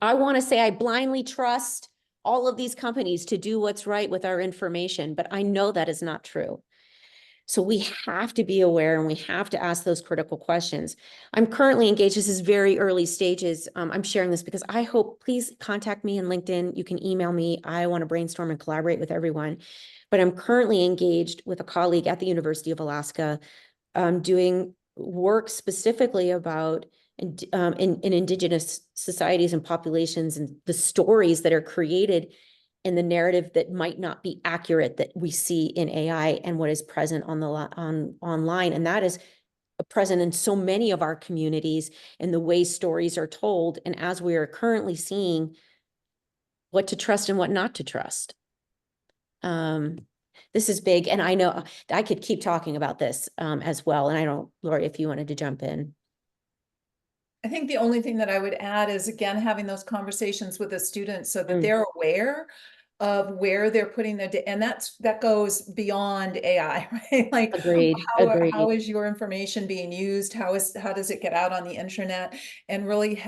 want to say I blindly trust all of these companies to do what's right with our information, but I know that is not true. So we have to be aware and we have to ask those critical questions. I'm currently engaged. This is very early stages. I'm sharing this because I hope, please contact me on LinkedIn. You can email me. I want to brainstorm and collaborate with everyone. But I'm currently engaged with a colleague at the University of Alaska doing work specifically about in Indigenous societies and populations and the stories that are created in the narrative that might not be accurate that we see in AI and what is present on the online. And that is present in so many of our communities and the way stories are told. And as we are currently seeing what to trust and what not to trust. This is big. And I know I could keep talking about this as well. And I don't, Lori, if you wanted to jump in. I think the only thing that I would add is, again, having those conversations with the students so that they're aware of where they're putting their and that goes beyond AI, right? Like, Agreed. how is your information being used? How does it get out on the internet? And really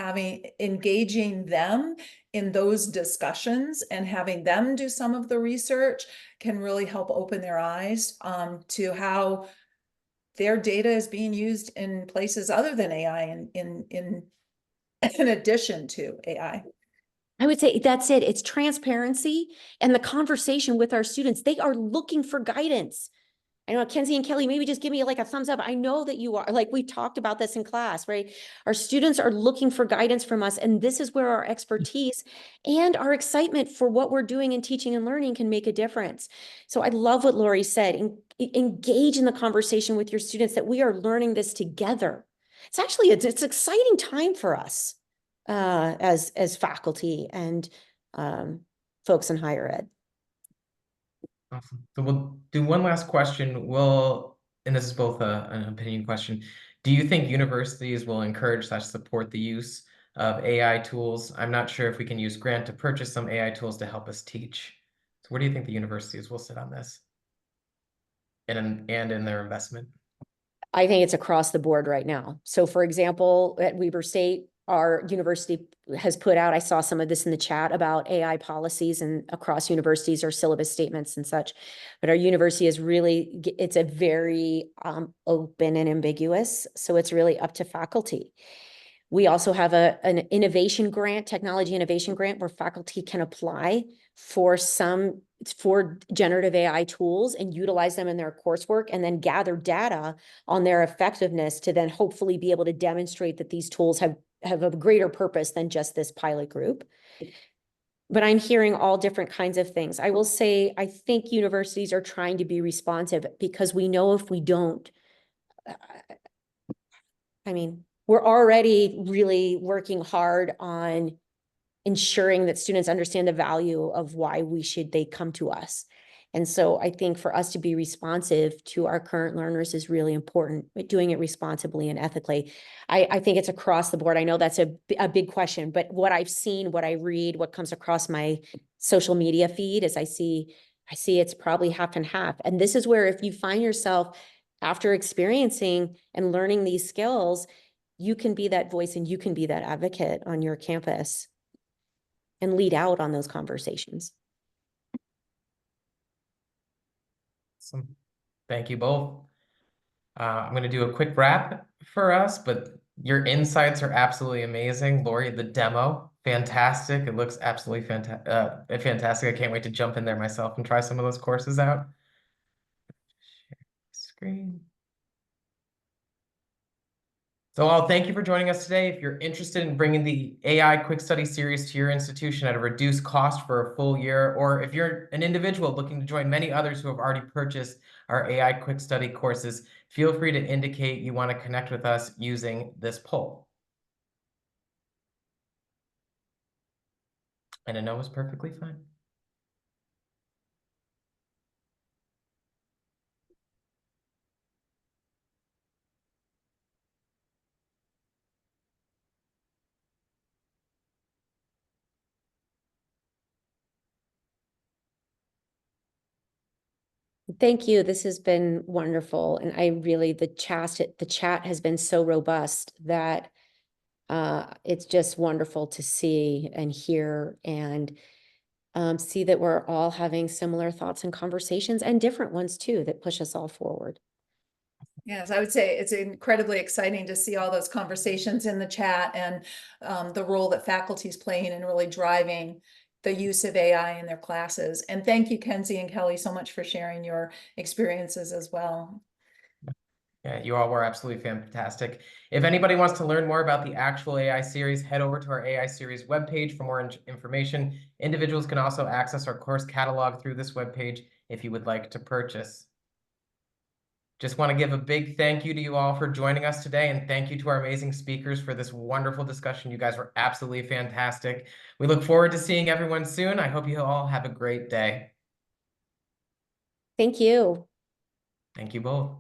engaging them in those discussions and having them do some of the research can really help open their eyes to how their data is being used in places other than AI in addition to AI. I would say that's it. It's transparency and the conversation with our students. They are looking for guidance. I know Kenzie and Kelly, maybe just give me like a thumbs up. I know that you are, like we talked about this in class, right? Our students are looking for guidance from us. And this is where our expertise and our excitement for what we're doing in teaching and learning can make a difference. So I love what Lori said, engage in the conversation with your students that we are learning this together. It's actually, it's an exciting time for us as faculty and folks in higher ed. Awesome. So we'll do one last question. And this is both an opinion question. Do you think universities will encourage / support the use of AI tools? I'm not sure if we can use grant to purchase some AI tools to help us teach. So where do you think the universities will sit on this? And in their investment? I think it's across the board right now. So for example, at Weber State, our university has put out, I saw some of this in the chat about AI policies and across universities or syllabus statements and such. But our university is really, it's a very open and ambiguous. So it's really up to faculty. We also have an innovation grant, technology innovation grant, where faculty can apply for generative AI tools and utilize them in their coursework and then gather data on their effectiveness to then hopefully be able to demonstrate that these tools have a greater purpose than just this pilot group. But I'm hearing all different kinds of things. I will say, I think universities are trying to be responsive because we know if we don't, I mean, we're already really working hard on ensuring that students understand the value of why they come to us. And so I think for us to be responsive to our current learners is really important, but doing it responsibly and ethically. I think it's across the board. I know that's a big question, but what I've seen, what I read, what comes across my social media feed is I see it's probably half and half. And this is where if you find yourself after experiencing and learning these skills, you can be that voice and you can be that advocate on your campus and lead out on those conversations. Awesome. Thank you both. I'm going to do a quick wrap for us, but your insights are absolutely amazing. Lori, the demo, fantastic. It looks absolutely fantastic. I can't wait to jump in there myself and try some of those courses out. Share screen. So all, thank you for joining us today. If you're interested in bringing the AI Quick Study Series to your institution at a reduced cost for a full year, or if you're an individual looking to join many others who have already purchased our AI Quick Study courses, feel free to indicate you want to connect with us using this poll. And a no is perfectly fine. Thank you. This has been wonderful. And I really, the chat has been so robust that it's just wonderful to see and hear and see that we're all having similar thoughts and conversations and different ones too, that push us all forward. Yes, I would say it's incredibly exciting to see all those conversations in the chat and the role that faculty is playing in really driving the use of AI in their classes. And thank you, Kenzie and Kelly, so much for sharing your experiences as well. Yeah, you all were absolutely fantastic. If anybody wants to learn more about the actual AI series, head over to our AI series webpage for more information. Individuals can also access our course catalog through this webpage if you would like to purchase. Just want to give a big thank you to you all for joining us today, and thank you to our amazing speakers for this wonderful discussion. You guys were absolutely fantastic. We look forward to seeing everyone soon. I hope you all have a great day. Thank you. Thank you both.